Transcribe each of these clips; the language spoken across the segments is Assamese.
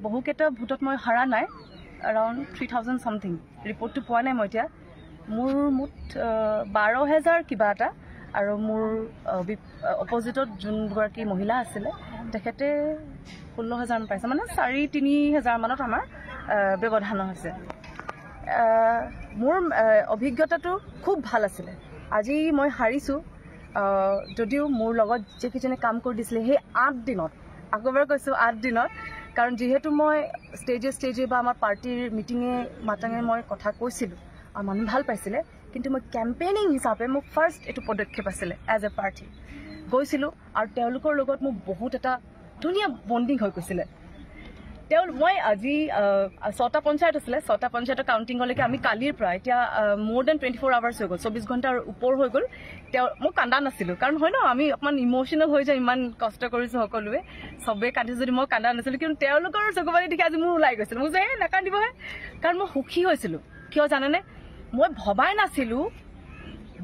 বহুকেইটা ভোটত মই হাৰা নাই এৰাউণ্ড 3000 সামথিং ৰিপৰ্টটো পোৱা নাই মই এতিয়া মোৰ মুঠ 12,000 কিবা এটা আৰু মোৰ অপজিটত যোনগৰাকী মহিলা আছিলে তেখেতে 16,000 পাইছে মানে 3,000 মানত আমাৰ ব্যৱধান হৈছে মোৰ অভিজ্ঞতাটো খুব ভাল আছিলে আজি মই হাৰিছোঁ যদিও মোৰ লগত যিকেইজনে কাম কৰি দিছিলে সেই 8 দিনত আগৰবাৰ কৈছোঁ 8 দিনত কাৰণ যিহেতু মই ষ্টেজে বা আমাৰ পাৰ্টিৰ মিটিঙে মাতাঙে মই কথা কৈছিলোঁ আৰু মানুহ ভাল পাইছিলে কিন্তু মই কেম্পেইনিং হিচাপে মোক ফাৰ্ষ্ট এইটো পদক্ষেপ আছিলে এজ এ পাৰ্টি গৈছিলোঁ আৰু তেওঁলোকৰ লগত মোক বহুত এটা ধুনীয়া বণ্ডিং হৈ গৈছিলে মই আজি 6টা পঞ্চায়ত আছিলে 6টা পঞ্চায়তৰ কাউণ্টিঙলৈকে আমি কালিৰ পৰা এতিয়া মোৰ দেন 24 আৱাৰ্ছ হৈ গ'ল 24 ঘণ্টাৰ ওপৰ হৈ গ'ল মই কান্দা নাছিলোঁ কাৰণ হয় ন আমি অকণমান ইম'চনেল হৈ যাওঁ ইমান কষ্ট কৰিছোঁ সকলোৱে চবেই কান্দিছোঁ যদি মই কান্দা নাছিলোঁ কিন্তু তেওঁলোকৰ চকুপানী দেখি আজি মোৰ ওলাই গৈছিল মোক যে নাকান্দিবহে কাৰণ মই সুখী হৈছিলোঁ কিয় জানেনে মই ভবাই নাছিলোঁ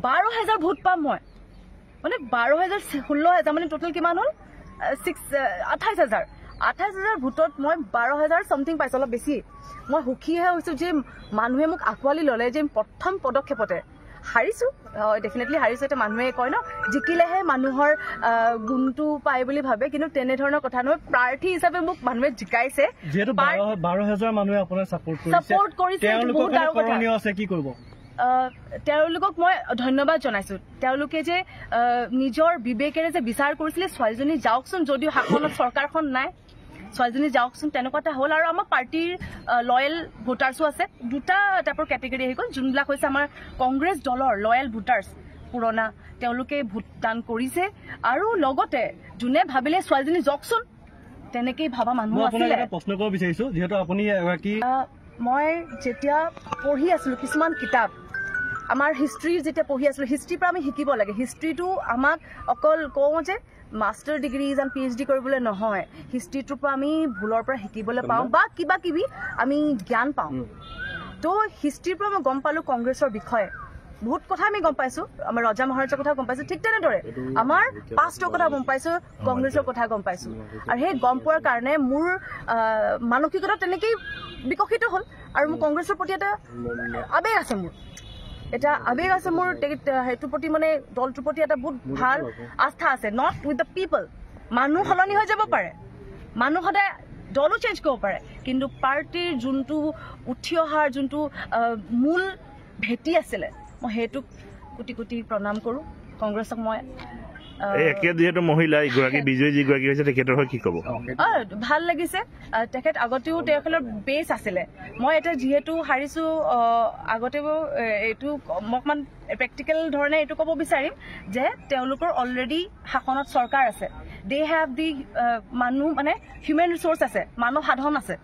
12,000 ভোট পাম মই মানে 12,000 16,000 মানে টোটেল কিমান হ'ল 28,000 ভোটত মই 12,000 সামথিং পাইছোঁ অলপ বেছি মই সুখীহে হৈছোঁ যে মানুহে মোক আঁকোৱালি ল'লে যে প্ৰথম পদক্ষেপতে হাৰিছোঁ ডেফিনেটলি হাৰিছোঁ এটা মানুহে কয় ন জিকিলেহে মানুহৰ গুণটো পায় বুলি ভাবে কিন্তু তেনেধৰণৰ কথা নহয় প্ৰাৰ্থী হিচাপে মোক মানুহে জিকাইছে যেহেতু 12,000 মানুহে আপোনাক সাপোৰ্ট কৰিছে কি কৰিব তেওঁলোকক মই ধন্যবাদ জনাইছোঁ তেওঁলোকে যে নিজৰ বিবেকেৰে যে বিচাৰ কৰিছিলে ছোৱালীজনী যাওকচোন যদিও শাসনত চৰকাৰখন নাই ছোৱালীজনী যাওকচোন তেনেকুৱা এটা হ'ল আৰু আমাৰ পাৰ্টিৰ লয়েল ভোটাৰ্ছো আছে দুটা টাইপৰ কেটেগৰী আহি গ'ল যোনবিলাক হৈছে আমাৰ কংগ্ৰেছ দলৰ লয়েল ভোটাৰ্ছ পুৰণা তেওঁলোকে ভোটদান কৰিছে আৰু লগতে যোনে ভাবিলে ছোৱালীজনী যাওকচোন তেনেকেই ভাবা মানুহ আছিলে প্ৰশ্ন কৰিব বিচাৰিছোঁ যিহেতু আপুনি মই যেতিয়া পঢ়ি আছিলোঁ কিছুমান কিতাপ আমাৰ হিষ্ট্ৰী যেতিয়া পঢ়ি আছিলোঁ হিষ্ট্ৰীৰ পৰা আমি শিকিব লাগে হিষ্ট্ৰীটো আমাক অকল কওঁ যে মাষ্টাৰ ডিগ্ৰী যেন PhD কৰিবলৈ নহয় হিষ্ট্ৰীটোৰ পৰা আমি ভুলৰ পৰা শিকিবলৈ পাওঁ বা কিবা কিবি আমি জ্ঞান পাওঁ তো হিষ্ট্ৰীৰ পৰা মই গম পালোঁ কংগ্ৰেছৰ বিষয়ে বহুত কথা আমি গম পাইছোঁ আমাৰ ৰজা মহাৰাজাৰ কথা গম পাইছোঁ ঠিক তেনেদৰে আমাৰ পাষ্টৰ কথা গম পাইছোঁ কংগ্ৰেছৰ কথা গম পাইছোঁ আৰু সেই গম পোৱাৰ কাৰণে মোৰ মানসিকতা তেনেকেই বিকশিত হ'ল আৰু মোৰ কংগ্ৰেছৰ প্ৰতি এটা আৱেগ আছে মোৰ এটা আৱেগ আছে মোৰ সেইটোৰ প্ৰতি মানে দলটোৰ প্ৰতি এটা বহুত ভাল আস্থা আছে নট উইথ দ্য পিপল মানুহ সলনি হৈ যাব পাৰে মানুহ সদায় দলো চেঞ্জ কৰিব পাৰে কিন্তু পাৰ্টিৰ যোনটো উঠি অহাৰ যোনটো মূল ভেটি আছিলে মই সেইটোক কোটি কোটি প্ৰণাম কৰোঁ কংগ্ৰেছক মই যিহেতু মহিলা ইগৰাকী বিজয়ী যিগৰাকী হৈছে তেখেতৰ হৈ কি ক'ব ভাল লাগিছে তেখেত আগতেও তেখেতৰ বেছ আছিলে মই এতিয়া যিহেতু হাৰিছোঁ আগতেও এইটো মই অকণমান প্ৰেক্টিকেল ধৰণে এইটো ক'ব বিচাৰিম যে তেওঁলোকৰ অলৰেডি শাসনত চৰকাৰ আছে দে হেভ দি মানুহ মানে হিউমেন ৰিচোৰ্চ আছে মানৱ সাধন আছে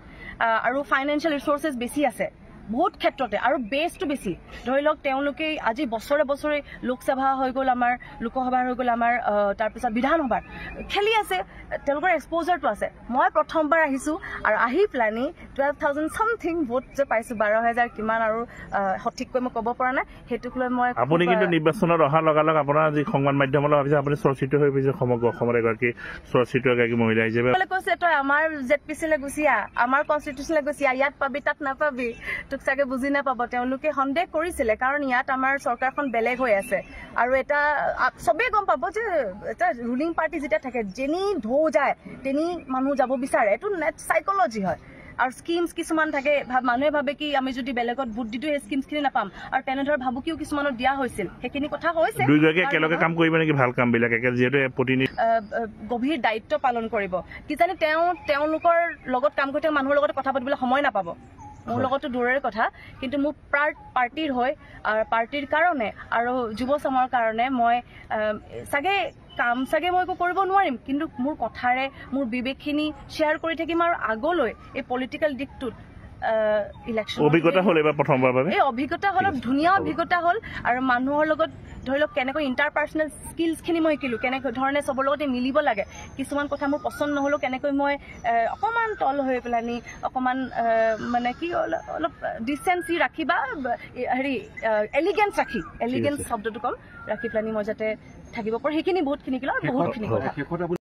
আৰু ফাইনেন্সিয়েল ৰিচোৰ্চেছ বেছি আছে বহুত ক্ষেত্ৰতে আৰু বেছটো বেছি ধৰি লওক তেওঁলোকে আজি বছৰে বছৰে লোকসভা হৈ গ'ল আমাৰ লোকসভা হৈ গ'ল আমাৰ তাৰপিছত বিধানসভাৰ খেলি আছে তেওঁলোকৰ এক্সপ'জাৰটো আছে মই প্ৰথমবাৰ আহিছোঁ আৰু আহি পেলানি 12,000 সামথিং ভোট যে পাইছোঁ 12,000 কিমান আৰু সঠিককৈ মই ক'ব পৰা নাই সেইটোক লৈ মই আপুনি কিন্তু নিৰ্বাচনত অহাৰ লগালগ আপোনাৰ যি সংবাদ মাধ্যমলৈ ভাবিছে আপুনি চৰ্চিত হৈ পৰিছে সমগ্ৰ অসমৰ এগৰাকী চৰ্চিত এগৰাকী মহিলা হিচাপে কৈছে তই আমাৰ ZPCলৈ গুচি আহ আমাৰ কনষ্টিটিউশ্যনলৈ গুচি আহ ইয়াত পাবি তাত নাপাবি তোক চাগে বুজি নাপাব তেওঁলোকে সন্দেহ কৰিছিলে কাৰণ ইয়াত আমাৰ চৰকাৰখন বেলেগ হৈ আছে আৰু এটা চবেই গম পাব যে এটা ৰুলিং পাৰ্টি যেতিয়া থাকে যেনি ঢৌ যায় তেনি মানুহ যাব বিচাৰে এইটো নেট চাইকলজি হয় আৰু স্কিমছ কিছুমান থাকে মানুহে ভাবে কি আমি যদি বেলেগত ভোট দিটো সেই স্কিমছখিনি নাপাম আৰু তেনেধৰণৰ ভাবুকিও কিছুমানত দিয়া হৈছিল সেইখিনি কথা হৈছে দুইগৰাকী একেলগে কাম কৰিব নেকি ভাল কামবিলাক যিহেতু প্ৰতিনিধি গভীৰ দায়িত্ব পালন কৰিব কিজানি তেওঁলোকৰ লগত কাম কৰি মানুহৰ লগত কথা পাতিবলৈ সময় নাপাব মোৰ লগতো দূৰৰে কথা কিন্তু মোৰ পাৰ্টিৰ হৈ পাৰ্টিৰ কাৰণে আৰু যুৱ সমাজৰ কাৰণে মই চাগে কাম চাগে মই একো কৰিব নোৱাৰিম কিন্তু মোৰ কথাৰে মোৰ বিবেকখিনি শ্বেয়াৰ কৰি থাকিম আৰু আগলৈ এই পলিটিকেল দিশটোত ইলেকশ্যন অভিজ্ঞতা হ'ল এবাৰ প্ৰথমবাৰৰ বাবে এই অভিজ্ঞতা হ'ল ধুনীয়া অভিজ্ঞতা হ'ল আৰু মানুহৰ লগত ধৰি লওক কেনেকৈ ইণ্টাৰপাৰ্চনেল স্কিলছখিনি মই শিকিলোঁ কেনেকৈ ধৰণে চবৰ লগতে মিলিব লাগে কিছুমান কথা মোৰ পচন্দ নহ'লেও কেনেকৈ মই অকণমান তল হৈ পেলানি অকণমান মানে কি অলপ ডিচেঞ্চি ৰাখি বা হেৰি এলিগেঞ্চ শব্দটো ক'ম ৰাখি পেলানি মই যাতে থাকিব পাৰোঁ সেইখিনি বহুতখিনি শিকিলোঁ আৰু বহুতখিনি কথা